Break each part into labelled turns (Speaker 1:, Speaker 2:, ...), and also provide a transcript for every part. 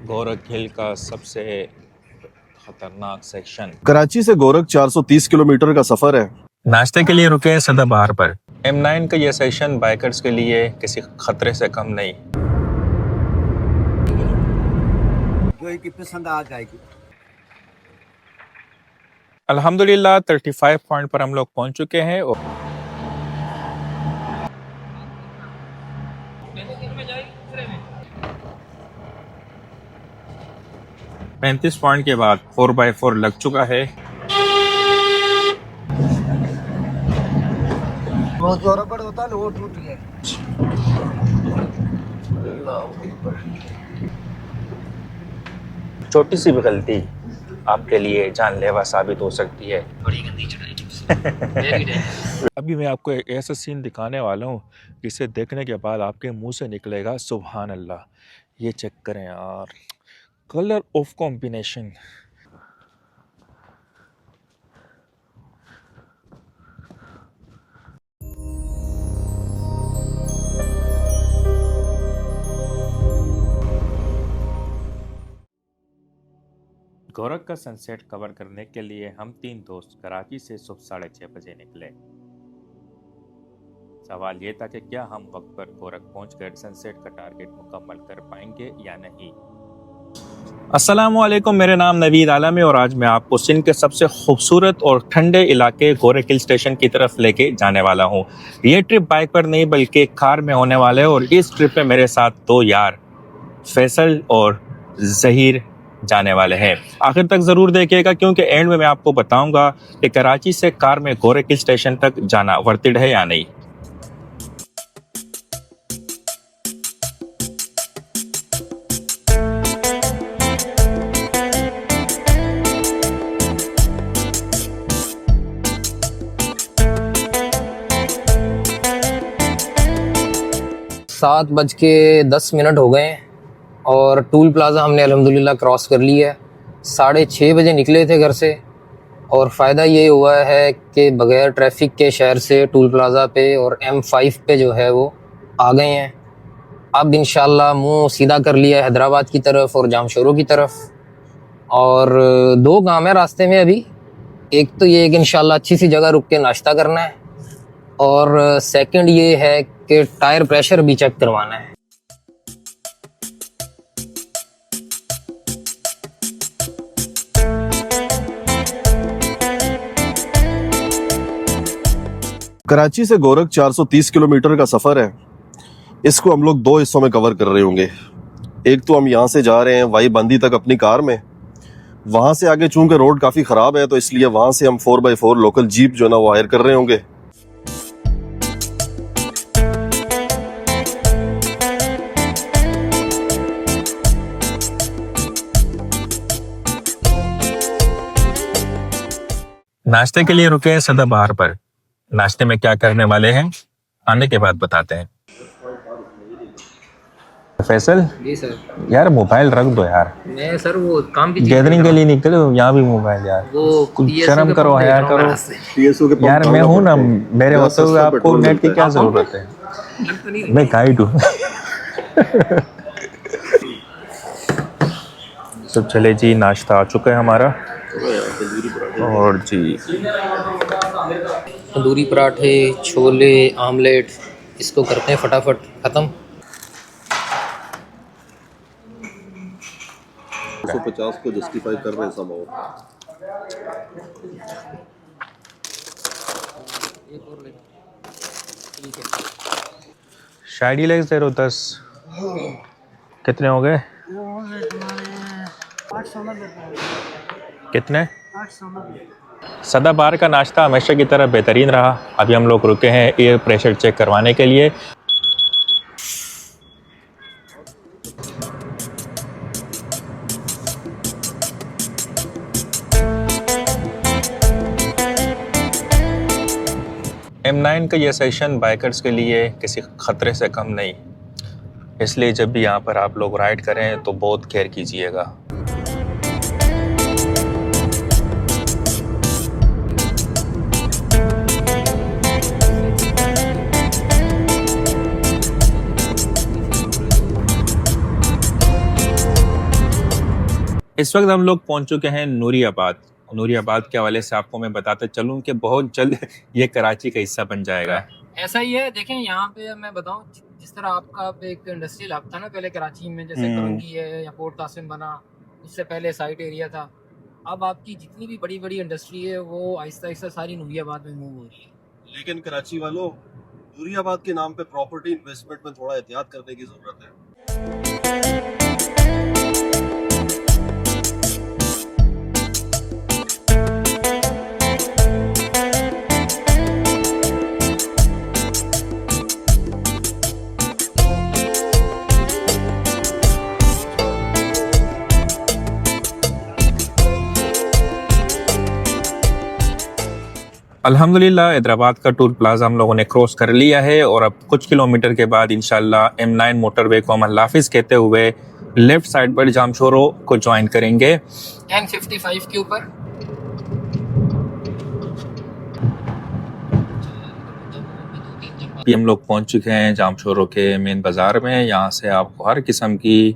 Speaker 1: गोरख हिल का सबसे खतरनाक सेक्शन।
Speaker 2: कराची से गोरख 430 किलोमीटर का सफर है।
Speaker 1: नाश्ते के लिए रुके हैं सदाबहार पर। M9 का यह सेशन बाइकर्स के लिए किसी खतरे से कम नहीं।
Speaker 3: जो कि पसंद आ जाएगी।
Speaker 1: अल्हम्दुलिल्लाह 35 पॉइंट पर हम लोग पहुंच चुके हैं और 35 पॉइंट के बाद 4x4 लग चुका है।
Speaker 3: बहुत बराबर होता है, वो टूट गया।
Speaker 1: छोटी सी भी गलती आपके लिए जानलेवा साबित हो सकती है।
Speaker 3: बड़ी गंदी चढ़ाई।
Speaker 1: अभी मैं आपको एक ऐसा सीन दिखाने वाला हूँ जिसे देखने के बाद आपके मुंह से निकलेगा सुभान अल्लाह। ये चेक करें यार, कलर ऑफ कॉम्बिनेशन। गोरख का सनसेट कवर करने के लिए हम 3 दोस्त कराची से सुबह 6:30 बजे निकले। सवाल ये था कि क्या हम वक्त पर गोरख पहुंचकर सनसेट का टारगेट मुकम्मल कर पाएंगे या नहीं। अस्सलामुअलैकुम, मेरे नाम नवीद आलम है और आज मैं आपको सिंध के सबसे खूबसूरत और ठंडे इलाके गोरख हिल स्टेशन की तरफ लेके जाने वाला हूँ। ये ट्रिप बाइक पर नहीं बल्कि कार में होने वाला है और इस ट्रिप में मेरे साथ 2 यार फैसल और जहीर जाने वाले हैं। आखिर तक ज़रूर देखिएगा क्योंकि एंड में मैं आपको बताऊंगा कि कराची से कार में गोरख हिल स्टेशन तक जाना वर्थ इट है या नहीं।
Speaker 4: सात बज के 10 मिनट हो गए हैं और टूल प्लाज़ा हमने अल्हम्दुलिल्लाह क्रॉस कर लिया है। 6:30 बजे निकले थे घर से और फ़ायदा ये हुआ है कि बग़ैर ट्रैफिक के शहर से टूल प्लाज़ा पे और M5 पे जो है वो आ गए हैं। अब इंशाल्लाह मुंह सीधा कर लिया है हैदराबाद की तरफ और जामशोरों की तरफ। और 2 काम है रास्ते में अभी। एक तो ये कि इंशाल्लाह अच्छी सी जगह रुक के नाश्ता करना है और सेकंड ये है कि टायर प्रेशर भी चेक करवाना है।
Speaker 2: कराची से गोरख 430 किलोमीटर का सफर है। इसको हम लोग 2 हिस्सों में कवर कर रहे होंगे। एक तो हम यहाँ से जा रहे हैं वाई बंदी तक अपनी कार में। वहां से आगे चूंकि रोड काफी खराब है तो इसलिए वहां से हम 4x4 लोकल जीप जो है ना वो हायर कर रहे होंगे।
Speaker 1: नाश्ते के लिए रुके हैं सदाबहार पर। नाश्ते में क्या करने वाले हैं आने के बाद बताते हैं। फैसल
Speaker 4: जी सर।
Speaker 1: यार मोबाइल रख दो यार।
Speaker 4: मैं सर वो काम की
Speaker 1: गैदरिंग के लिए निकले हो, यहाँ भी मोबाइल यार।
Speaker 4: वो
Speaker 1: कुछ शर्म करो, हया करो यार। मैं हूँ ना, मेरे होते हुए आपको नेट की क्या जरूरत है। मैं गाइड हूँ। तो चले जी, नाश्ता आ चुका है हमारा और जी
Speaker 4: तंदूरी पराठे, छोले, आमलेट, इसको करते हैं फटाफट ख़त्म।
Speaker 2: 150 को जस्टिफाई कर रहे हैं सब।
Speaker 1: शायरी लेग्स दे रहे हो 10। कितने हो गए?
Speaker 3: 890
Speaker 1: कितने? सदाबहार का नाश्ता हमेशा की तरह बेहतरीन रहा। अभी हम लोग रुके हैं एयर प्रेशर चेक करवाने के लिए। M9 का यह सेशन बाइकर्स के लिए किसी खतरे से कम नहीं, इसलिए जब भी यहाँ पर आप लोग राइड करें तो बहुत केयर कीजिएगा। इस वक्त हम लोग पहुंच चुके हैं नूरियाबाद। नूरियाबाद के हवाले से आपको मैं बताते चलूं कि बहुत जल्द ये कराची का हिस्सा बन जाएगा।
Speaker 4: ऐसा ही है, देखें यहाँ पे मैं बताऊँ, जिस तरह आपका एक इंडस्ट्रियल हब था ना पहले कराची में, जैसे करंगी है या पोर्ट कासिम बना, उससे पहले साइट एरिया था, अब आपकी जितनी भी बड़ी बड़ी इंडस्ट्री है वो आहिस्ता आहिस्ता सारी नूरियाबाद में मूव हो रही है।
Speaker 2: लेकिन कराची वालों, नूरियाबाद के नाम पे प्रॉपर्टी इन्वेस्टमेंट में थोड़ा एहतियात करने की जरूरत है।
Speaker 1: अल्हम्दुलिल्लाह हैदराबाद का टूल प्लाजा हम लोगों ने क्रॉस कर लिया है और अब कुछ किलोमीटर के बाद इंशाल्लाह M9 मोटरवे को हम अल्लाह हाफिज़ कहते हुए लेफ्ट साइड पर जामशोरो को ज्वाइन करेंगे
Speaker 4: N55 के ऊपर।
Speaker 1: अभी हम लोग पहुंच चुके हैं जामशोरो के मेन बाज़ार में। यहाँ से आपको हर किस्म की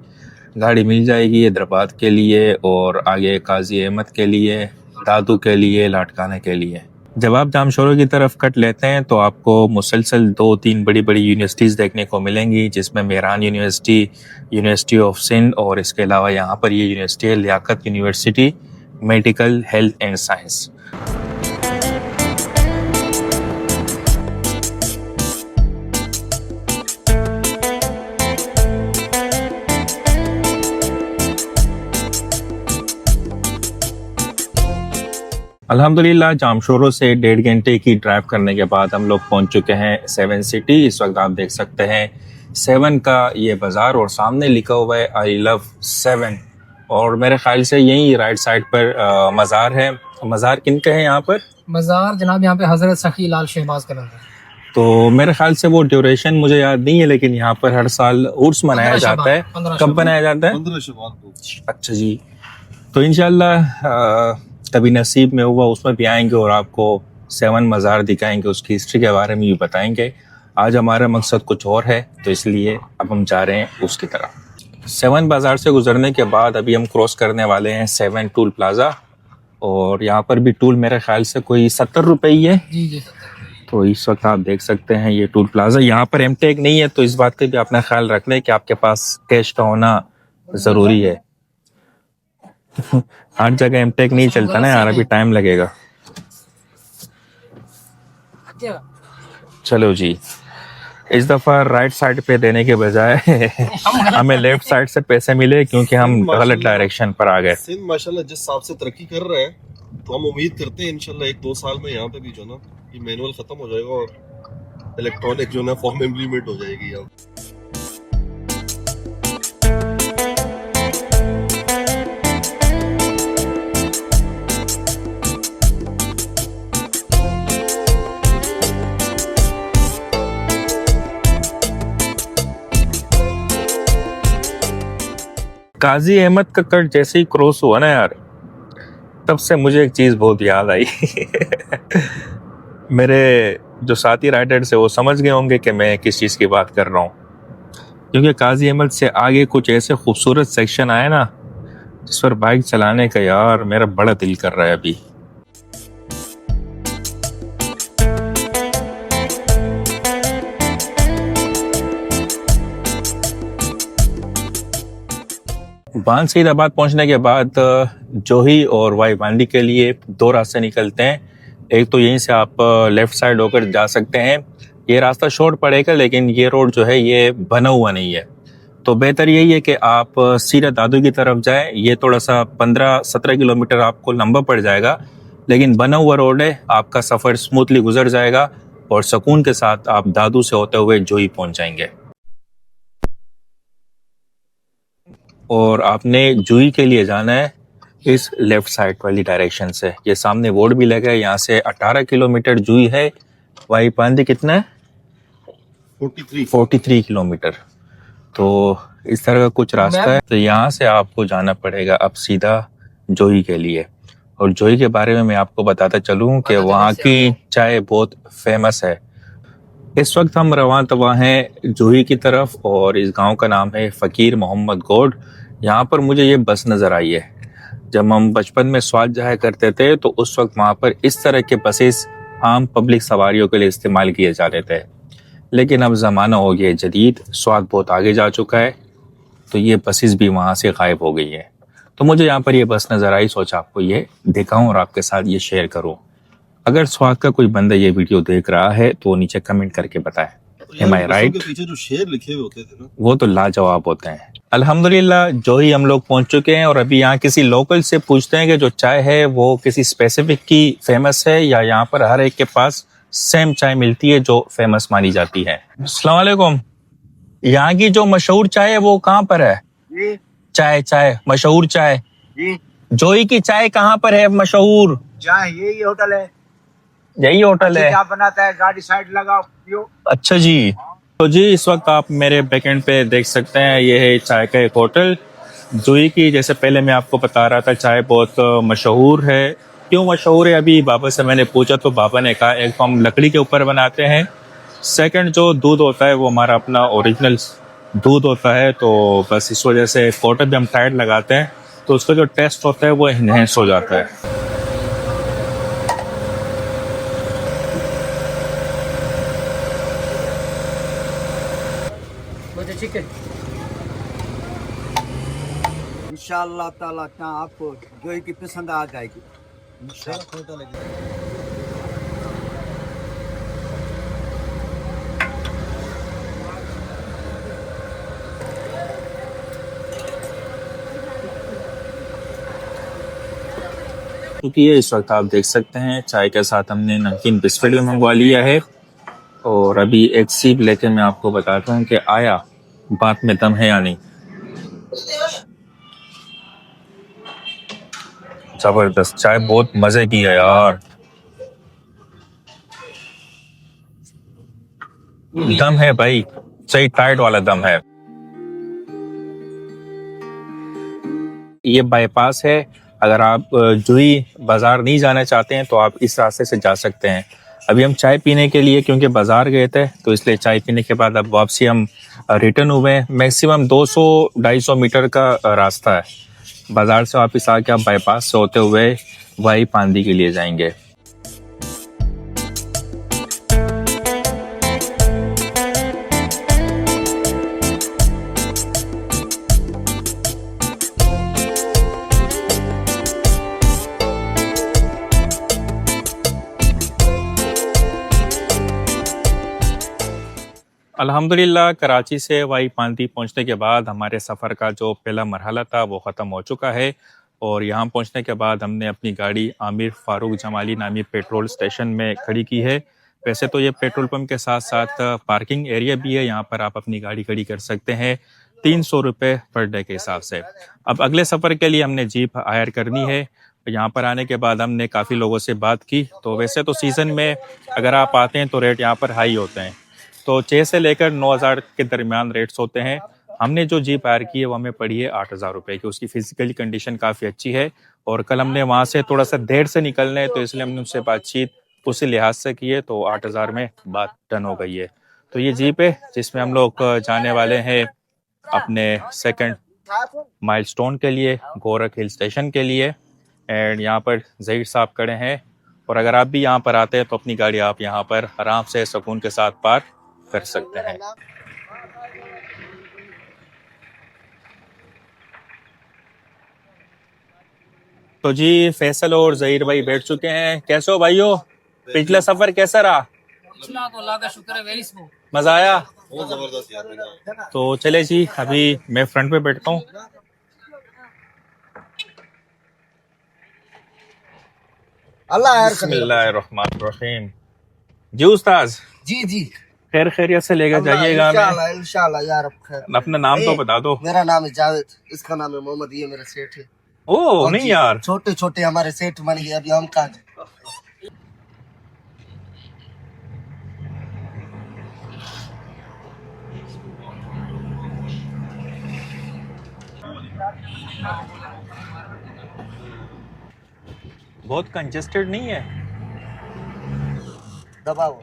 Speaker 1: गाड़ी मिल जाएगी हैदराबाद के लिए और आगे काजी अहमद के लिए, दादू के लिए, लाटकाना के लिए। जब आप जामशोरो की तरफ कट लेते हैं तो आपको मुसलसल 2-3 बड़ी बड़ी यूनिवर्सिटीज़ देखने को मिलेंगी, जिसमें Mehran university, university of Sindh और इसके अलावा यहाँ पर ये यूनिवर्सिटी है Liaquat university medical health and science. अल्हम्दुलिल्लाह जामशोरो से 1.5 घंटे की ड्राइव करने के बाद हम लोग पहुंच चुके हैं 7 सिटी। इस वक्त आप देख सकते हैं 7 का ये बाज़ार और सामने लिखा हुआ है आई लव 7 और मेरे ख्याल से यही राइट साइड पर मज़ार है। मज़ार किन का है यहाँ पर?
Speaker 4: मज़ार जनाब यहाँ पे हज़रत सखी लाल शहबाज का लगा है।
Speaker 1: तो मेरे ख्याल से वो ड्यूरेशन मुझे याद नहीं है, लेकिन यहाँ पर हर साल उर्स मनाया जाता है। कब मनाया जाता है?
Speaker 2: 15 शवाल को।
Speaker 1: अच्छा जी, तो इंशाल्लाह कभी नसीब में हुआ उसमें भी आएंगे और आपको 7 मज़ार दिखाएंगे, उसकी हिस्ट्री के बारे में भी बताएंगे। आज हमारा मकसद कुछ और है तो इसलिए अब हम जा रहे हैं उसकी तरफ। 7 बाज़ार से गुजरने के बाद अभी हम क्रॉस करने वाले हैं 7 टूल प्लाज़ा और यहाँ पर भी टूल मेरे ख्याल से कोई 70 रुपये ही है।
Speaker 4: जी जी।
Speaker 1: तो इस वक्त आप देख सकते हैं ये टूल प्लाज़ा, यहाँ पर एमटेक नहीं है तो इस बात का भी अपना ख्याल रख लें कि आपके पास कैश का होना ज़रूरी है। हर जगह एमटेक नहीं चलता ना यार, अभी टाइम लगेगा। चलो जी, इस दफ़ा राइट साइड पे देने के बजाय हमें लेफ्ट साइड से पैसे मिले क्योंकि हम गलत डायरेक्शन पर आ गए।
Speaker 2: सिंध माशाल्लाह जिस हिसाब से तरक्की कर रहा है तो हम उम्मीद करते हैं इंशाल्लाह 1-2 साल में यहाँ पे भी जो ना ये मैनुअल खत्म हो जाएगा और इलेक्ट्रॉनिक जो ना फॉर्म इम्प्लीमेंट हो जाएगी। अब
Speaker 1: काजी अहमद का कट जैसे ही क्रॉस हुआ ना यार, तब से मुझे एक चीज़ बहुत याद आई। मेरे जो साथी राइडर्स है वो समझ गए होंगे कि मैं किस चीज़ की बात कर रहा हूँ, क्योंकि काजी अहमद से आगे कुछ ऐसे खूबसूरत सेक्शन आए ना जिस पर बाइक चलाने का यार मेरा बड़ा दिल कर रहा है अभी। बान सईदाबाद पहुंचने के बाद जोही और वाई बांडी के लिए 2 रास्ते निकलते हैं। एक तो यहीं से आप लेफ्ट साइड होकर जा सकते हैं, ये रास्ता शॉर्ट पड़ेगा लेकिन ये रोड जो है ये बना हुआ नहीं है, तो बेहतर यही है कि आप सीधा दादू की तरफ जाएं। ये थोड़ा सा 15-17 किलोमीटर आपको लंबा पड़ जाएगा लेकिन बना हुआ रोड है, आपका सफ़र स्मूथली गुजर जाएगा और सुकून के साथ आप दादू से होते हुए जोही पहुंच जाएंगे। और आपने जूही के लिए जाना है इस लेफ्ट साइड वाली डायरेक्शन से। ये सामने बोर्ड भी लगा है, यहाँ से 18 किलोमीटर जूही है। वाई पांदी कितना है? 43 किलोमीटर। तो इस तरह का कुछ रास्ता है, तो यहाँ से आपको जाना पड़ेगा अब सीधा जोही के लिए। और जोही के बारे में मैं आपको बताता चलूँ कि वहाँ की चाय बहुत फेमस है। इस वक्त हम रवां तवा हैं जोही की तरफ और इस गांव का नाम है फ़कीर मोहम्मद गोड। यहाँ पर मुझे ये बस नज़र आई है, जब हम बचपन में स्वाद जाया करते थे तो उस वक्त वहाँ पर इस तरह के बसेस आम पब्लिक सवारियों के लिए इस्तेमाल किए जाते थे, लेकिन अब ज़माना हो गया जदीद, स्वाद बहुत आगे जा चुका है, तो ये बसेस भी वहाँ से गायब हो गई है। तो मुझे यहाँ पर ये बस नज़र आई, सोचा आपको ये दिखाऊं और आपके साथ ये शेयर करूं। अगर स्वाद का कोई बंदा ये वीडियो देख रहा है तो नीचे कमेंट करके बताएं। Am I right?
Speaker 2: पीछे जो शेर लिखे हुए होते थे ना,
Speaker 1: वो तो लाजवाब होते हैं। अल्हम्दुलिल्लाह जो ही हम लोग पहुंच चुके हैं और अभी यहाँ किसी लोकल से पूछते हैं कि जो चाय है वो किसी स्पेसिफिक की फेमस है या यहाँ पर हर एक के पास सेम चाय मिलती है जो फेमस मानी जाती है। अस्सलाम वालेकुम, यहाँ की जो मशहूर चाय है वो कहाँ पर है?
Speaker 3: जी
Speaker 1: चाय मशहूर चाय,
Speaker 3: जी
Speaker 1: जोई की चाय कहाँ पर है मशहूर?
Speaker 3: जहाँ यही होटल है,
Speaker 1: यही होटल है।
Speaker 3: क्या बनाता है, गाड़ी साइड लगाओ पियो।
Speaker 1: अच्छा जी, तो जी इस वक्त आप मेरे बैकएंड पे देख सकते हैं, ये है चाय का एक होटल जुई की। जैसे पहले मैं आपको बता रहा था चाय बहुत मशहूर है। क्यों मशहूर है? अभी बाबा से मैंने पूछा तो बाबा ने कहा एक तो हम लकड़ी के ऊपर बनाते हैं, सेकंड जो दूध होता है वो हमारा अपना ओरिजिनल दूध होता है, तो बस इस वजह से कोटर भी हम टाइट लगाते हैं तो उसका जो टेस्ट होता है वो इन्हेंस हो जाता है।
Speaker 3: इंशाअल्लाह ताला यहाँ आपको जो की पसंद आ जाएगी इंशाअल्लाह।
Speaker 1: क्योंकि ये इस वक्त आप देख सकते हैं चाय के साथ हमने नमकीन बिस्किट भी मंगवा लिया है और अभी एक सीप लेके मैं आपको बताता हूँ कि आया बात में दम है या नहीं। जबरदस्त चाय, बहुत मजे की है यार, दम है भाई, सही टाइट वाला दम है। ये बाईपास है, अगर आप जुई बाजार नहीं जाना चाहते हैं तो आप इस रास्ते से जा सकते हैं। अभी हम चाय पीने के लिए क्योंकि बाजार गए थे तो इसलिए चाय पीने के बाद अब वापसी हम रिटर्न हुए। मैक्सिमम 200-250 मीटर का रास्ता है, बाजार से वापस आके आप बाईपास से होते हुए वाई पांदी के लिए जाएंगे। अल्हम्दुलिल्लाह कराची से वाई पांदी पहुंचने के बाद हमारे सफ़र का जो पहला मरहला था वो ख़त्म हो चुका है और यहाँ पहुंचने के बाद हमने अपनी गाड़ी आमिर फ़ारूक जमाली नामी पेट्रोल स्टेशन में खड़ी की है। वैसे तो ये पेट्रोल पंप के साथ साथ पार्किंग एरिया भी है, यहाँ पर आप अपनी गाड़ी खड़ी कर सकते हैं 300 रुपये पर डे के हिसाब से। अब अगले सफ़र के लिए हमने जीप हायर करनी है। यहाँ पर आने के बाद हमने काफ़ी लोगों से बात की, तो वैसे तो सीज़न में अगर आप आते हैं तो रेट यहाँ पर हाई होते हैं, तो 6 से लेकर 9,000 के दरमियान रेट्स होते हैं। हमने जो जीप हायर की है वो हमें पड़ी है 8,000 रुपये की, उसकी फिजिकली कंडीशन काफ़ी अच्छी है और कल हमने वहाँ से थोड़ा सा देर से निकलना है तो इसलिए हमने उनसे बातचीत उसी लिहाज से की है, तो 8,000 में बात डन हो गई है। तो ये जीप है जिसमें हम लोग जाने वाले हैं अपने सेकंड माइलस्टोन के लिए, गोरख हिल स्टेशन के लिए। एंड यहाँ पर ज़हीर साहब खड़े हैं और अगर आप भी यहाँ पर आते हैं तो अपनी गाड़ी आप यहाँ पर आराम से सुकून के साथ पार्क कर सकते हैं। तो जी फैसल और ज़हीर भाई बैठ चुके हैं। कैसे हो भाइयों, पिछला सफर कैसा रहा?
Speaker 5: तो अल्लाह का शुक्र है, वेरी स्मूथ,
Speaker 1: मजा आया?
Speaker 2: बहुत जबरदस्त यार।
Speaker 1: तो चले जी, अभी मैं फ्रंट पे बैठता हूँ। बिस्मिल्लाहिर्रहमानिर्रहीम। जी उस्ताद
Speaker 3: जी जी
Speaker 1: खैर खैरियत से लेकर जाइएगा
Speaker 3: इंशाल्लाह
Speaker 1: हमें।
Speaker 3: इंशाल्लाह यार। अब खैर,
Speaker 1: अपना नाम तो बता दो।
Speaker 3: मेरा नाम है जावेद, इसका नाम है मोहम्मद, ये मेरा सेठ है।
Speaker 1: ओ नहीं यार,
Speaker 3: छोटे छोटे हमारे सेठ बन गए, अभी हम कहाँ गए।
Speaker 1: बहुत कंजेस्टेड नहीं है?
Speaker 3: दबाओ।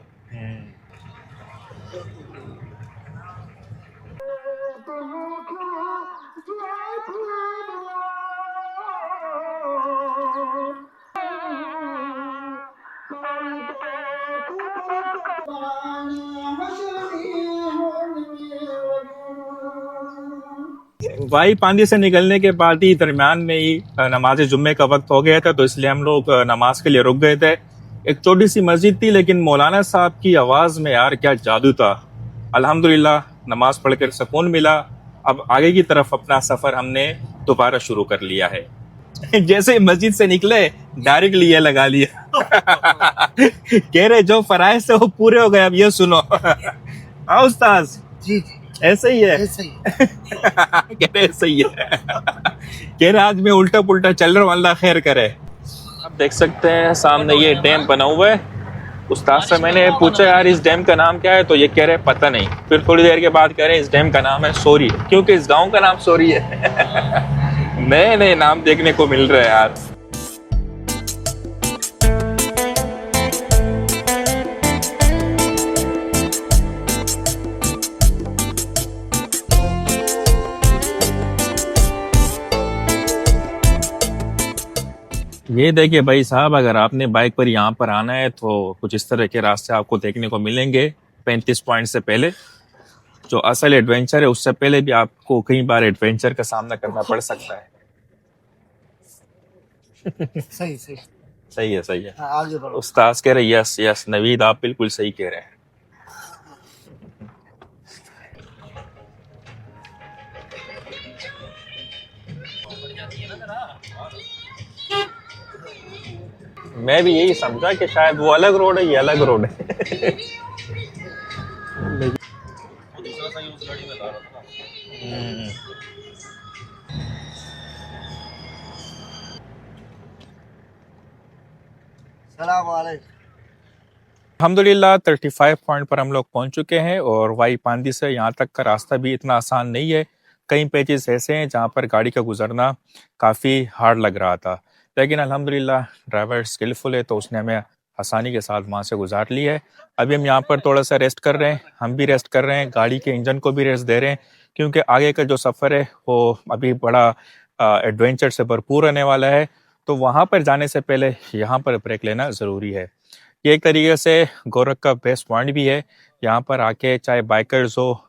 Speaker 1: वाई पांदी से निकलने के बाद ही दरमियान में ही नमाज जुम्मे का वक्त हो गया था, तो इसलिए हम लोग नमाज के लिए रुक गए थे। एक छोटी सी मस्जिद थी, लेकिन मौलाना साहब की आवाज़ में यार क्या जादू था। अल्हम्दुलिल्लाह नमाज पढ़कर सुकून मिला। अब आगे की तरफ अपना सफ़र हमने दोबारा शुरू कर लिया है। जैसे ही मस्जिद से निकले डायरेक्टली ये लगा लिया। कह रहे जो फराइज से वो पूरे हो गए, अब ये सुनो। हाँ उस्ताद
Speaker 3: जी
Speaker 1: ऐसे ही है।
Speaker 3: ऐसे ही
Speaker 1: कह रहे ऐसे ही है। कह रहे आज मैं उल्टा पुल्टा चल रहा हूँ, अल्लाह खैर करे। आप देख सकते हैं सामने ये डैम बना हुआ है। उस्ताद से मैंने पूछा यार इस डैम का नाम क्या है, तो ये कह रहे पता नहीं। फिर थोड़ी देर के बाद कह रहे इस डैम का नाम है सोरी, क्योंकि इस गांव का नाम सोरी है। नए नए नाम देखने को मिल रहे हैं यार। ये देखिए भाई साहब, अगर आपने बाइक पर यहाँ पर आना है तो कुछ इस तरह के रास्ते आपको देखने को मिलेंगे 35 पॉइंट से पहले। जो असल एडवेंचर है उससे पहले भी आपको कई बार एडवेंचर का सामना करना पड़ सकता है।
Speaker 3: सही सही
Speaker 1: सही है, सही है।
Speaker 3: हाँ, आगे बढ़ो।
Speaker 1: उस्ताद कह रहे यस यस नवीद आप बिल्कुल सही कह रहे हैं। मैं भी यही समझा कि शायद वो अलग रोड है, ये अलग रोड है।
Speaker 3: सलाम वालेकुम।
Speaker 1: अल्हम्दुलिल्लाह 35 पॉइंट पर हम लोग पहुंच चुके हैं और वाई पांदी से यहाँ तक का रास्ता भी इतना आसान नहीं है। कई पेचेस ऐसे हैं जहाँ पर गाड़ी का गुजरना काफ़ी हार्ड लग रहा था, लेकिन अल्हम्दुलिल्लाह ड्राइवर स्किलफुल है तो उसने हमें आसानी के साथ वहाँ से गुजार ली है। अभी हम यहाँ पर थोड़ा सा रेस्ट कर रहे हैं, हम भी रेस्ट कर रहे हैं, गाड़ी के इंजन को भी रेस्ट दे रहे हैं, क्योंकि आगे का जो सफ़र है वो अभी बड़ा एडवेंचर से भरपूर रहने वाला है। तो वहाँ पर जाने से पहले यहाँ पर ब्रेक लेना ज़रूरी है। ये एक तरीके से गोरख का बेस्ट पॉइंट भी है। यहाँ पर आके चाहे बाइकर्स हो,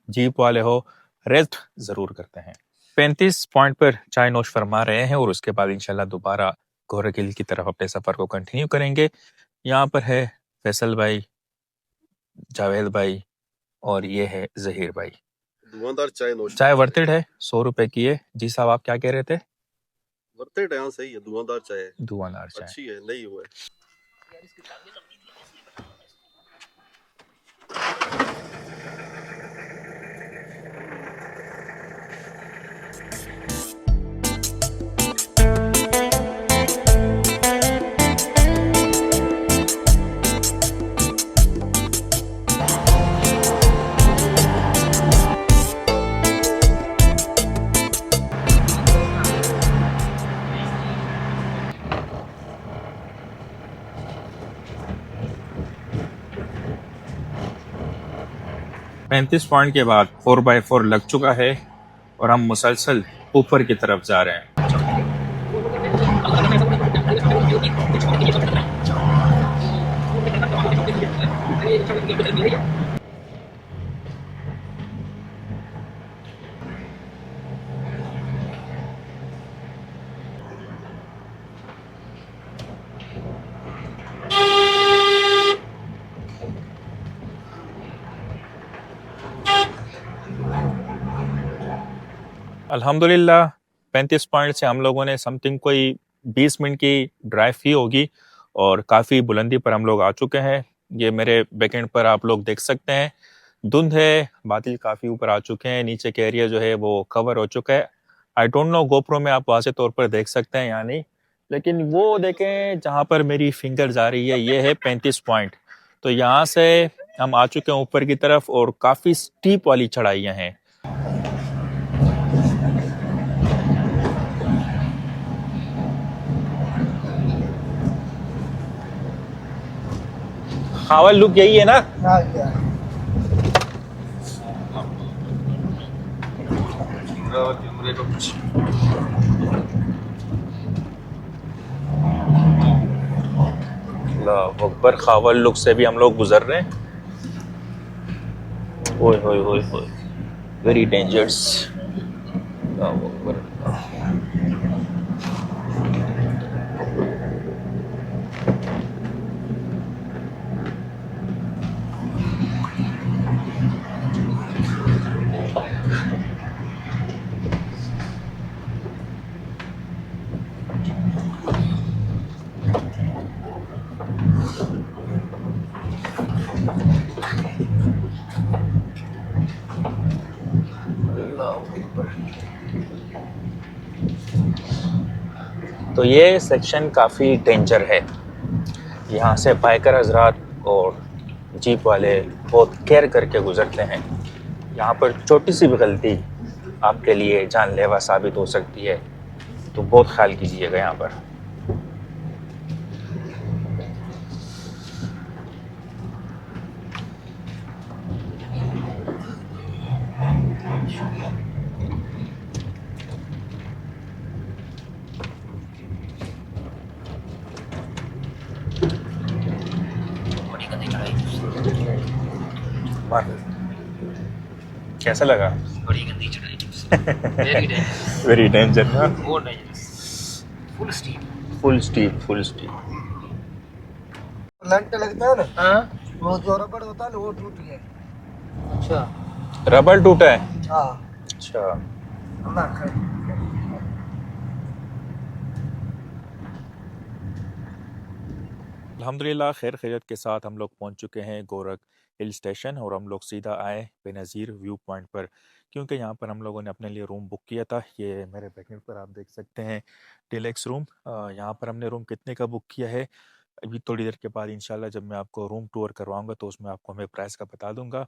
Speaker 1: जीप वाले हो, रेस्ट ज़रूर करते हैं। 35 पॉइंट पर चाय नोश फरमा रहे हैं और उसके बाद इंशाल्लाह दोबारा गोरख हिल की तरफ अपने सफ़र को कंटिन्यू करेंगे। यहाँ पर है फैसल भाई, जावेद भाई और ये है जहीर भाई।
Speaker 2: धुआंधार चाय नोश।
Speaker 1: चाय वर्थ इट है, 100 रुपए की है। जी साहब आप क्या कह रहे थे?
Speaker 2: वर्थ इट है, हाँ सही है, धुआंधार चाय है,
Speaker 1: धुआंधार चाय
Speaker 2: अच्छी है, नहीं हुआ है।
Speaker 1: पैंतीस पॉइंट के बाद 4x4 लग चुका है और हम मुसलसल ऊपर की तरफ जा रहे हैं। अल्हम्दुलिल्लाह 35 पॉइंट से हम लोगों ने समथिंग कोई 20 मिनट की ड्राइव की होगी और काफ़ी बुलंदी पर हम लोग आ चुके हैं। ये मेरे बैकएंड पर आप लोग देख सकते हैं, धुंध है, बादल काफ़ी ऊपर आ चुके हैं, नीचे का एरिया जो है वो कवर हो चुका है। आई डोंट नो गोप्रो में आप वाज़े तौर पर देख सकते हैं या नहीं, लेकिन वो देखें जहाँ पर मेरी फिंगर जा रही है, ये है 35 पॉइंट। तो यहाँ से हम आ चुके हैं ऊपर की तरफ और काफ़ी स्टीप वाली चढ़ाइयाँ हैं। खावल लुक यही है ना? अल्लाह अकबर, खावल लुक से भी हम लोग गुजर रहे हैं। ओए होए होए होए, वेरी डेंजरस। अल्लाहु अकबर। तो ये सेक्शन काफ़ी डेंजर है। यहाँ से बाइकर हजरात और जीप वाले बहुत केयर करके गुजरते हैं। यहाँ पर छोटी सी भी गलती आपके लिए जानलेवा साबित हो सकती है, तो बहुत ख्याल कीजिएगा यहाँ पर। मार। कैसा लगा?
Speaker 4: बड़ी गंदी चढ़ाई वेरी डेंजरस
Speaker 1: वेरी डेंजर ना?
Speaker 4: बहुत dangerous full steep
Speaker 1: full steep, full steep.
Speaker 3: लंट लगता है ना,
Speaker 4: हाँ
Speaker 3: वो जो रबड़ होता है ना वो टूट गया।
Speaker 4: अच्छा
Speaker 1: रबर टूटा है?
Speaker 3: हाँ
Speaker 1: अच्छा।
Speaker 3: अल्लाह खैर।
Speaker 1: अल्हम्दुलिल्लाह खैर खैरियत के साथ हम लोग पहुंच चुके हैं गोरख हिल स्टेशन, और हम लोग सीधा आए बेनज़ीर व्यू पॉइंट पर, क्योंकि यहाँ पर हम लोगों ने अपने लिए रूम बुक किया था। ये मेरे बैकग्राउंड पर आप देख सकते हैं डिलक्स रूम। यहाँ पर हमने रूम कितने का बुक किया है, अभी थोड़ी देर के बाद इंशाल्लाह जब मैं आपको रूम टूर करवाऊंगा तो उसमें आपको मैं प्राइस का बता दूंगा।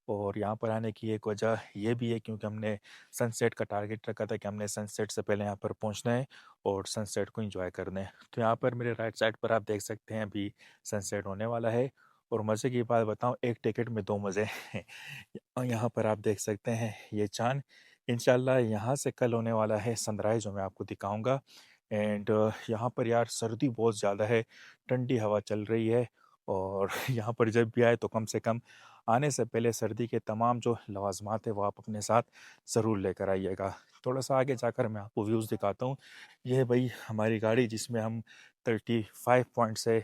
Speaker 1: और यहाँ पर आने की एक वजह ये भी है क्योंकि हमने सनसेट का टारगेट रखा था कि हमने सनसेट से पहले यहाँ पर पहुँचना है और सनसेट को एंजॉय करना है। तो यहाँ पर मेरे राइट साइड पर आप देख सकते हैं अभी सनसेट होने वाला है। और मज़े की बात बताऊँ, एक टिकट में दो मज़े हैं। और यहाँ पर आप देख सकते हैं ये चाँद, इंशाल्लाह यहाँ से कल होने वाला है सनराइज़ जो मैं आपको दिखाऊंगा। एंड यहाँ पर यार सर्दी बहुत ज़्यादा है, ठंडी हवा चल रही है। और यहाँ पर जब भी आए तो कम से कम आने से पहले सर्दी के तमाम जो लवाज़मात है वो आप अपने साथ ज़रूर लेकर आइएगा। थोड़ा सा आगे जाकर मैं आपको व्यूज़ दिखाता हूँ। ये है भाई हमारी गाड़ी जिसमें हम 35 पॉइंट से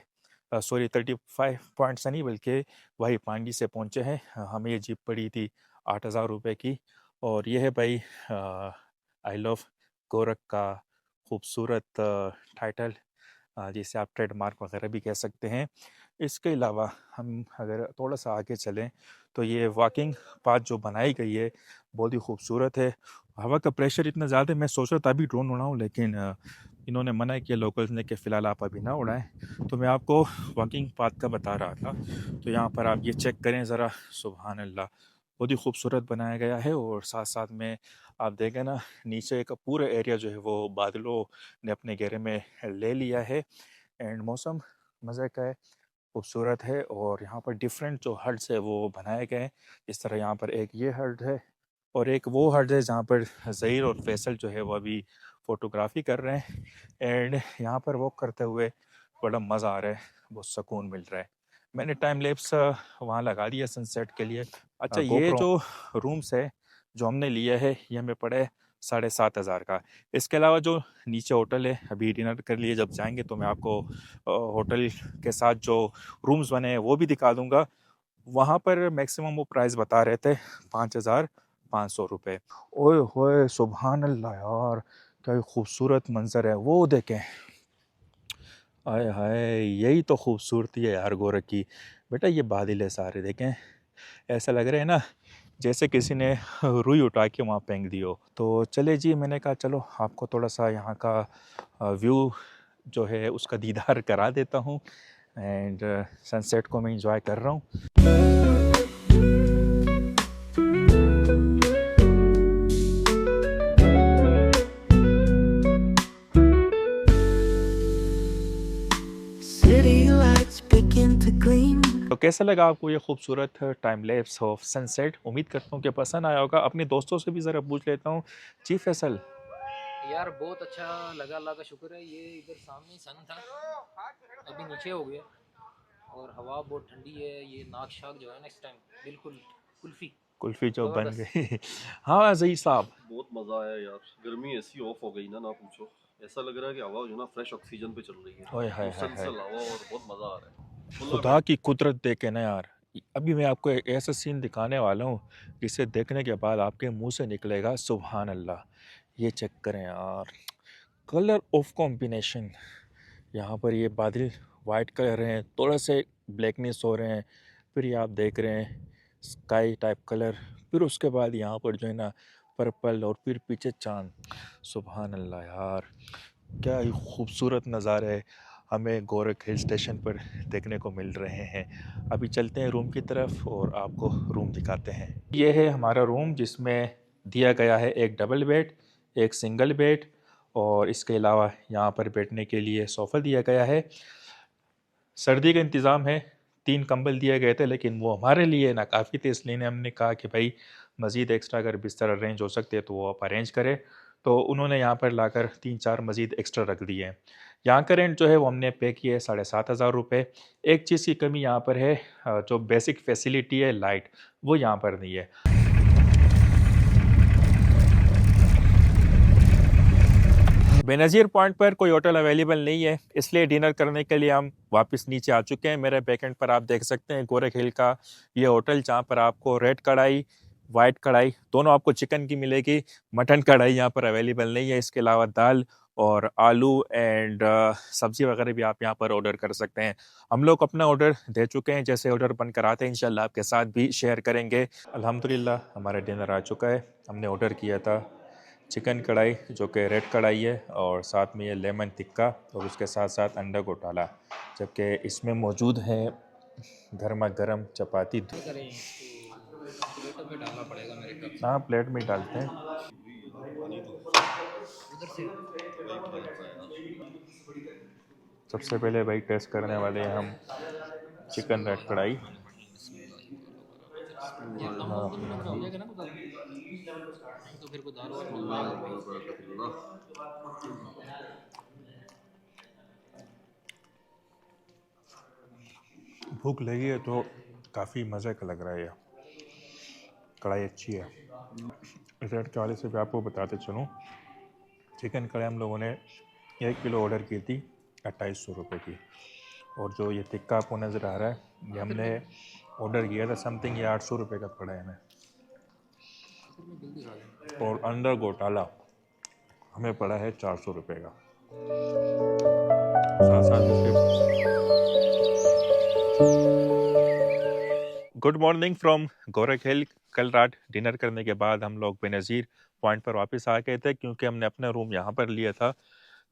Speaker 1: 35 पॉइंट से नहीं बल्कि वही पांडी से पहुँचे हैं। हमें ये जीप पड़ी थी 8,000 रुपये की। और ये है भाई आई लव गोरख का खूबसूरत टाइटल, जिसे आप ट्रेडमार्क वगैरह भी कह सकते हैं। इसके अलावा हम अगर थोड़ा सा आगे चलें तो ये वॉकिंग पाथ जो बनाई गई है बहुत ही खूबसूरत है। हवा का प्रेशर इतना ज़्यादा है, मैं सोच रहा था अभी ड्रोन उड़ाऊँ लेकिन इन्होंने मना किया लोकल्स ने कि फ़िलहाल आप अभी ना उड़ाएं। तो मैं आपको वॉकिंग पाथ का बता रहा था। तो यहाँ पर आप ये चेक करें ज़रा, सुभान अल्लाह, बहुत ही खूबसूरत बनाया गया है। और साथ साथ में आप देखें ना, नीचे का पूरा एरिया जो है वो बादलों ने अपने घेरे में ले लिया है। एंड मौसम मज़े का है, खूबसूरत है। और यहाँ पर डिफरेंट जो हट्स है वो बनाए गए हैं। इस तरह यहाँ पर एक ये हट है और एक वो हट है जहाँ पर ज़हीर और फैसल जो है वो अभी फ़ोटोग्राफ़ी कर रहे हैं। एंड यहाँ पर वॉक करते हुए बड़ा मज़ा आ रहा है, बहुत सुकून मिल रहा है। मैंने टाइम लैप्स वहाँ लगा दिया सनसेट के लिए। अच्छा, ये
Speaker 2: GoPro
Speaker 1: जो रूम्स है जो हमने लिया है ये हमें पड़ा है 7,500 का। इसके अलावा जो नीचे होटल है, अभी डिनर कर लिए जब जाएंगे तो मैं आपको होटल के साथ जो रूम्स बने हैं वो भी दिखा दूंगा। वहाँ पर मैक्सिमम वो प्राइस बता रहे थे 5,500 रुपये। ओए होए सुभान अल्लाह यार, क्या खूबसूरत मंजर है वो देखें। आय हाय, यही तो खूबसूरती है यार गोरख की। बेटा ये बादल है सारे देखें, ऐसा लग रहा है ना जैसे किसी ने रुई उठा के वहाँ फेंक दी हो। तो चले जी, मैंने कहा चलो आपको थोड़ा सा यहाँ का व्यू जो है उसका दीदार करा देता हूँ। एंड सनसेट को मैं इंजॉय कर रहा हूँ।
Speaker 6: City lights begin to gleam.
Speaker 1: तो कैसा लगा आपको ये खूबसूरत टाइम लैप्स ऑफ सनसेट? उम्मीद करता हूँ कि पसंद आया होगा। अपने दोस्तों से भी ज़रा पूछ लेता हूँ। जी फैसल,
Speaker 4: यार बहुत अच्छा लगा, अल्लाह का शुक्र है। ये इधर सामने सन था, अभी नीचे हो गया और हवा बहुत ठंडी है। ये नाक शाक जो है नेक्स्ट टाइम बिल्कुल कुल्फ़ी।
Speaker 1: कुल्फी जो बन गई। हाँ अजीज साहब,
Speaker 2: बहुत मजा आया यार, गर्मी ऐसी ऑफ हो गई ना पूछो। ऐसा लग रहा है कि हवा जो ना फ्रेश ऑक्सीजन पे चल रही है,
Speaker 1: ओए हाय हाय हाय,
Speaker 2: मुसलसल हवा, और बहुत मजा आ रहा है।
Speaker 1: खुदा की कुदरत देखे ना यार। अभी मैं आपको एक ऐसा सीन दिखाने वाला हूँ जिसे देखने के बाद आपके मुंह से निकलेगा सुभान अल्लाह। ये चेक करें यार, कलर ऑफ कॉम्बिनेशन। यहाँ पर ये बादल वाइट कलर हैं, थोड़ा से ब्लैकनेस हो रहे हैं, फिर ये आप देख रहे हैं स्काई टाइप कलर, फिर उसके बाद यहाँ पर जो है ना पर्पल, और फिर पीछे चांद। सुभान अल्लाह यार, क्या ही खूबसूरत नज़ारे हमें गोरख हिल स्टेशन पर देखने को मिल रहे हैं। अभी चलते हैं रूम की तरफ और आपको रूम दिखाते हैं। ये है हमारा रूम, जिसमें दिया गया है एक डबल बेड, एक सिंगल बेड, और इसके अलावा यहाँ पर बैठने के लिए सोफ़ा दिया गया है। सर्दी का इंतज़ाम है, 3 कंबल दिए गए थे, लेकिन वो हमारे लिए नाकाफ़ी थे, इसलिए हमने कहा कि भाई मज़ीद एक्स्ट्रा अगर बिस्तर अरेंज हो सकते हैं तो वो आप अरेंज करें। तो उन्होंने यहाँ पर लाकर 3-4 मज़ीद एक्स्ट्रा रख दिए हैं। यहाँ का रेंट जो है वो हमने पे किया है 7,500 रुपये। एक चीज़ की कमी यहाँ पर है, जो बेसिक फैसिलिटी है लाइट, वो यहाँ पर नहीं है। बेनज़ीर पॉइंट पर कोई होटल अवेलेबल नहीं है, इसलिए डिनर करने के लिए हम वापस नीचे आ चुके हैं। मेरे बैकएंड पर आप देख सकते हैं गोरख हिल का ये होटल, जहाँ पर आपको रेड कढ़ाई, वाइट कढ़ाई दोनों आपको चिकन की मिलेगी। मटन कढ़ाई यहाँ पर अवेलेबल नहीं है। इसके अलावा दाल और आलू एंड सब्ज़ी वगैरह भी आप यहाँ पर ऑर्डर कर सकते हैं। हम लोग अपना ऑर्डर दे चुके हैं, जैसे ऑर्डर बनकर आते हैं इंशाल्लाह आपके साथ भी शेयर करेंगे। अल्हम्दुलिल्लाह हमारा डिनर आ चुका है। हमने ऑर्डर किया था चिकन कढ़ाई, जो कि रेड कढ़ाई है, और साथ में ये लेमन टिक्का, और उसके साथ साथ अंडा घोटाला, जबकि इसमें मौजूद है गर्मा गर्म चपाती।
Speaker 4: करें इसको प्लेटों पे डालना पड़ेगा मेरे ख्याल
Speaker 1: हाँ प्लेट में डालते हैं।
Speaker 4: से उधर से।
Speaker 1: सबसे पहले भाई टेस्ट करने वाले हैं हम चिकन रेड कढ़ाई।
Speaker 4: ये कम कम नखरा हो जाएगा ना तो नहीं तो फिर को दाल वाल डल जाएगा भाई।
Speaker 1: भूख लगी है तो काफ़ी मज़े का लग रहा है ये। कढ़ाई अच्छी है। रेड कढ़ाई से भी आपको बताते चलूँ, चिकन कढ़ाई हम लोगों ने 1 किलो ऑर्डर की थी 2800 रुपये की, और जो ये टिक्का आपको नज़र आ रहा है ये हमने ऑर्डर किया था समथिंग ये 800 रुपये का पड़ा है हमें। और अंडा घोटाला हमें पड़ा है 400 रुपये का। साथ साथ गुड मॉर्निंग फ्रॉम गोरख हिल। कल रात डिनर करने के बाद हम लोग बेनज़ीर पॉइंट पर वापस आ गए थे, क्योंकि हमने अपना रूम यहाँ पर लिया था।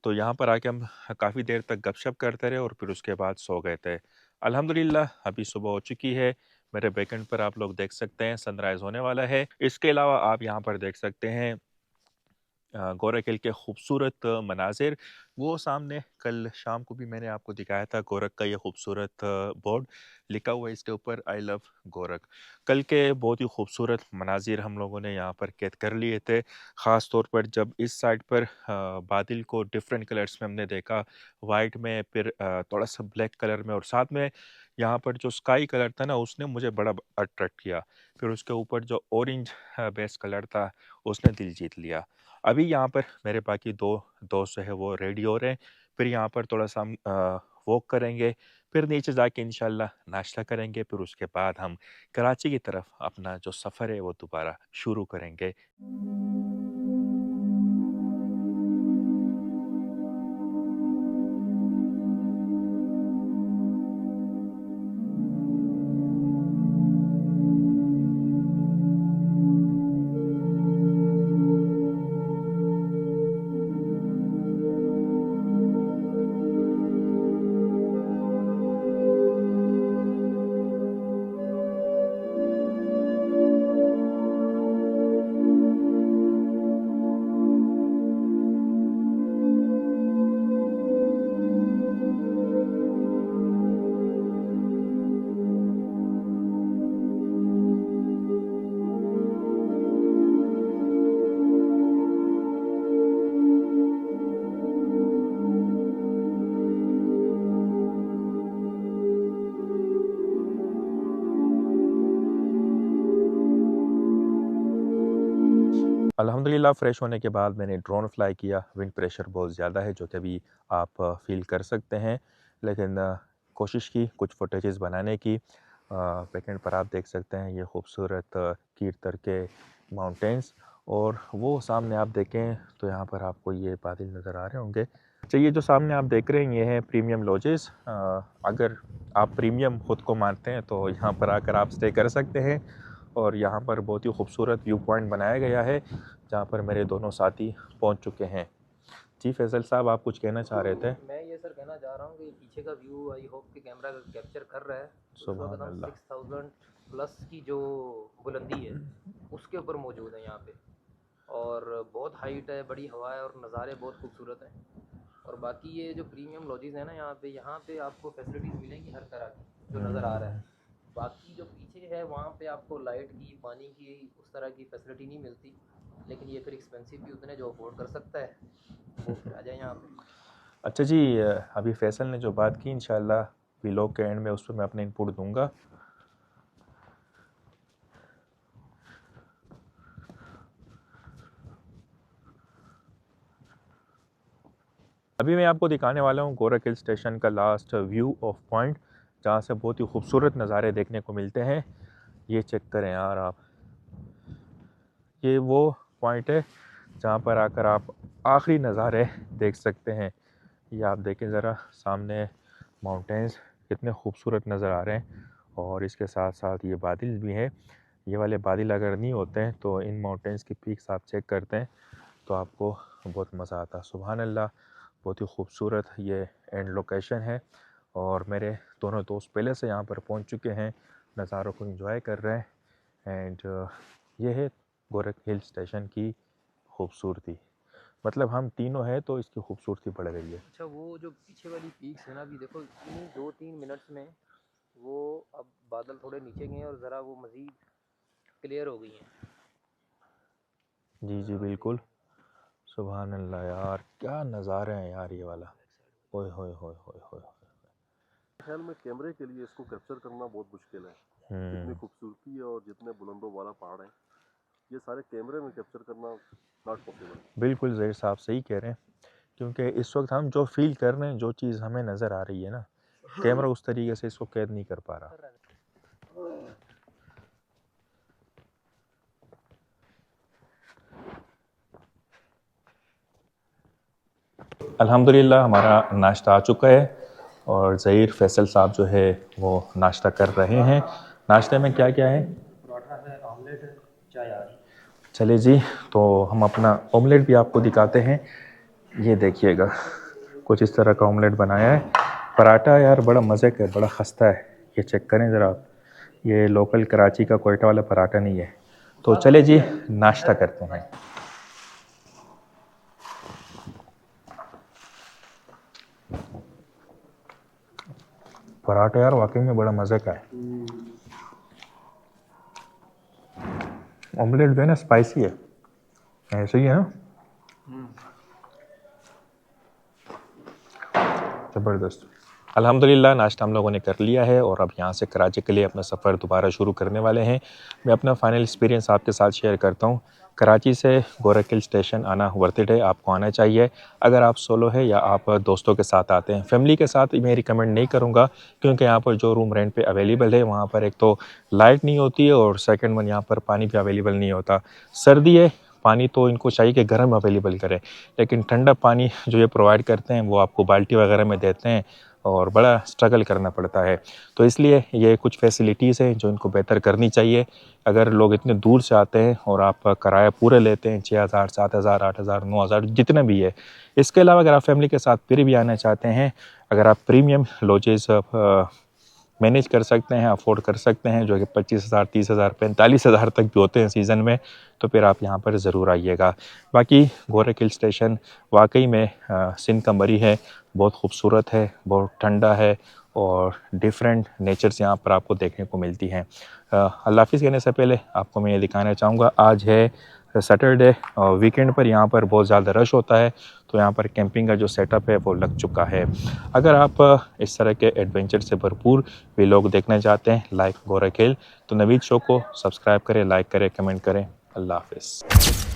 Speaker 1: तो यहाँ पर आके हम काफ़ी देर तक गपशप करते रहे और फिर उसके बाद सो गए थे। अल्हम्दुलिल्लाह अभी सुबह हो चुकी है। मेरे बैकेंड पर आप लोग देख सकते हैं सनराइज़ होने वाला है। इसके अलावा आप यहाँ पर देख सकते हैं गोरख हिल के खूबसूरत मनाजिर। वो सामने कल शाम को भी मैंने आपको दिखाया था, गोरख का ये खूबसूरत बोर्ड लिखा हुआ है इसके ऊपर, आई लव गोरख। कल के बहुत ही खूबसूरत मनाजिर हम लोगों ने यहाँ पर कैद कर लिए थे। ख़ास तौर पर जब इस साइड पर बादल को डिफरेंट कलर्स में हमने देखा, वाइट में, फिर थोड़ा सा ब्लैक कलर में, और साथ में यहाँ पर जो स्काई कलर था ना, उसने मुझे बड़ा अट्रैक्ट किया। फिर उसके ऊपर जो ऑरेंज बेस कलर था, उसने दिल जीत लिया। अभी यहाँ पर मेरे बाकी 2 दोस्त जो है वो रेडी हो रहे हैं। फिर यहाँ पर थोड़ा-सा हम वॉक करेंगे, फिर नीचे जाके इंशाल्लाह नाश्ता करेंगे, फिर उसके बाद हम कराची की तरफ अपना जो सफ़र है वो दोबारा शुरू करेंगे। अल्हम्दुलिल्लाह फ़्रेश होने के बाद मैंने ड्रोन फ्लाई किया। विंड प्रेशर बहुत ज़्यादा है जो कि अभी आप फ़ील कर सकते हैं, लेकिन कोशिश की कुछ फुटेजेस बनाने की। बैकएंड पर आप देख सकते हैं ये खूबसूरत कीरतर के माउंटेंस, और वो सामने आप देखें तो यहाँ पर आपको ये बादल नज़र आ रहे होंगे। अच्छा, ये जो सामने आप देख रहे हैं ये है प्रीमियम लॉजेस। अगर आप प्रीमियम ख़ुद को मानते हैं तो यहाँ पर आकर आप स्टे कर सकते हैं, और यहाँ पर बहुत ही खूबसूरत व्यू पॉइंट बनाया गया है जहाँ पर मेरे दोनों साथी पहुँच चुके हैं। जी फैसल साहब, आप कुछ कहना चाह रहे थे?
Speaker 4: मैं ये सर कहना चाह रहा हूँ कि पीछे का व्यू आई होप कि कैमरा कैप्चर कर रहा है।
Speaker 1: सुभान अल्लाह।
Speaker 4: 6000 प्लस की जो बुलंदी है उसके ऊपर मौजूद है यहाँ पे, और बहुत हाइट है, बड़ी हवा है और नज़ारे बहुत खूबसूरत हैं। और बाकी ये जो प्रीमियम लॉजेस है ना यहाँ पे आपको फैसिलिटीज़ मिलेंगी हर तरह की जो नज़र आ रहा है। बाकी जो पीछे है वहाँ पे आपको लाइट की, पानी की, उस तरह की फैसिलिटी नहीं मिलती, लेकिन ये फिर एक्सपेंसिव भी उतने जो अफोर्ड कर सकता है वो फिर आ जाए यहाँ पे।
Speaker 1: अच्छा जी, अभी फैसल ने जो बात की इंशाल्लाह व्लॉग के एंड में उस पर मैं अपने इनपुट दूंगा। अभी मैं आपको दिखाने वाला हूँ गोरख हिल स्टेशन का लास्ट व्यू ऑफ पॉइंट, जहाँ से बहुत ही खूबसूरत नज़ारे देखने को मिलते हैं। ये चेक करें यार आप, ये वो पॉइंट है जहाँ पर आकर आप आखिरी नज़ारे देख सकते हैं। ये आप देखें ज़रा सामने माउंटेंस कितने खूबसूरत नज़र आ रहे हैं, और इसके साथ साथ ये बादल भी हैं। ये वाले बादल अगर नहीं होते हैं तो इन माउंटेंस की पीक्स आप चेक करते हैं तो आपको बहुत मज़ा आता है। सुभान अल्लाह, बहुत ही खूबसूरत ये एंड लोकेशन है, और मेरे दोनों दोस्त पहले से यहाँ पर पहुँच चुके हैं, नज़ारों को एंजॉय कर रहे हैं। एंड ये है गोरख हिल स्टेशन की खूबसूरती। मतलब हम तीनों हैं तो इसकी खूबसूरती बढ़ गई है।
Speaker 4: अच्छा, वो जो पीछे वाली पीक्स है ना, अभी देखो इन 2-3 मिनट्स में वो अब बादल थोड़े नीचे गए हैं और ज़रा वो मज़ीद क्लियर हो गई हैं।
Speaker 1: जी जी बिल्कुल, सुभान अल्लाह यार, क्या नज़ारे हैं यार ये वाला। ओए होए होए होए होए।
Speaker 2: ख्याल में कैमरे के लिए इसको कैप्चर करना बहुत मुश्किल है। जितनी खूबसूरती है और जितने बुलंदों वाला पहाड़ है, ये सारे कैमरे में कैप्चर करना नॉट पॉसिबल।
Speaker 1: बिल्कुल ज़हीर साहब सही कह रहे हैं, क्योंकि इस वक्त हम जो फील कर रहे हैं, जो चीज़ हमें नज़र आ रही है ना, कैमरा उस तरीके से इसको कैद नहीं कर पा रहा। अल्हम्दुलिल्लाह हमारा नाश्ता आ चुका है, और ज़हीर फैसल साहब जो है वो नाश्ता कर रहे हैं। नाश्ते में क्या क्या है?
Speaker 4: पराठा है, ऑमलेट है, चाय आ रही।
Speaker 1: चलिए जी, तो हम अपना ऑमलेट भी आपको दिखाते हैं। ये देखिएगा, कुछ इस तरह का ऑमलेट बनाया है। पराठा यार बड़ा मज़े का, बड़ा खस्ता है। ये चेक करें ज़रा आप, ये लोकल कराची का कोयटा वाला पराठा नहीं है। तो चले जी, नाश्ता करते हैं। पराठा यार वाकई में बड़ा मज़े का है। ऑमलेट जो है ना स्पाइसी है, ऐसे ही है ना, ज़बरदस्त। अल्हम्दुलिल्लाह नाश्ता हम लोगों ने कर लिया है, और अब यहाँ से कराची के लिए अपना सफ़र दोबारा शुरू करने वाले हैं। मैं अपना फ़ाइनल एक्सपीरियंस आपके साथ शेयर करता हूँ। कराची से गोरख हिल स्टेशन आना वर्थ इट है, आपको आना चाहिए। अगर आप सोलो है या आप दोस्तों के साथ आते हैं, फैमिली के साथ मैं रिकमेंड नहीं करूँगा, क्योंकि यहाँ पर जो रूम रेंट पे अवेलेबल है वहाँ पर एक तो लाइट नहीं होती है, और सेकंड वन यहाँ पर पानी भी अवेलेबल नहीं होता। सर्दी है, पानी तो इनको चाहिए कि गर्म अवेलेबल करें, लेकिन ठंडा पानी जो ये प्रोवाइड करते हैं वो आपको बाल्टी वगैरह में देते हैं, और बड़ा स्ट्रगल करना पड़ता है। तो इसलिए ये कुछ फैसिलिटीज़ हैं जो इनको बेहतर करनी चाहिए। अगर लोग इतने दूर से आते हैं और आप किराया पूरे लेते हैं 6000, 7000, 8000, 9000 जितना भी है, इसके अलावा अगर आप फैमिली के साथ फिर भी आना चाहते हैं, अगर आप प्रीमियम लॉजेस मैनेज कर सकते हैं, अफोर्ड कर सकते हैं, जो कि 25,000, 30,000, 45,000 तक भी होते हैं सीज़न में, तो फिर आप यहाँ पर ज़रूर आइएगा। बाकी गोरख हिल स्टेशन वाकई में सिंध का मरी है, बहुत खूबसूरत है, बहुत ठंडा है, और डिफरेंट नेचर्स यहाँ पर आपको देखने को मिलती हैं। अल्लाह हाफ़िज़ कहने से पहले आपको मैं ये दिखाना चाहूँगा, आज है सैटरडे, वीकेंड पर यहाँ पर बहुत ज़्यादा रश होता है, तो यहाँ पर कैंपिंग का जो सेटअप है वो लग चुका है। अगर आप इस तरह के एडवेंचर से भरपूर व्लॉग देखना चाहते हैं लाइक गोरख हिल, तो नवीद शो को सब्सक्राइब करें, लाइक करें, कमेंट करें। अल्लाह हाफ़िज़।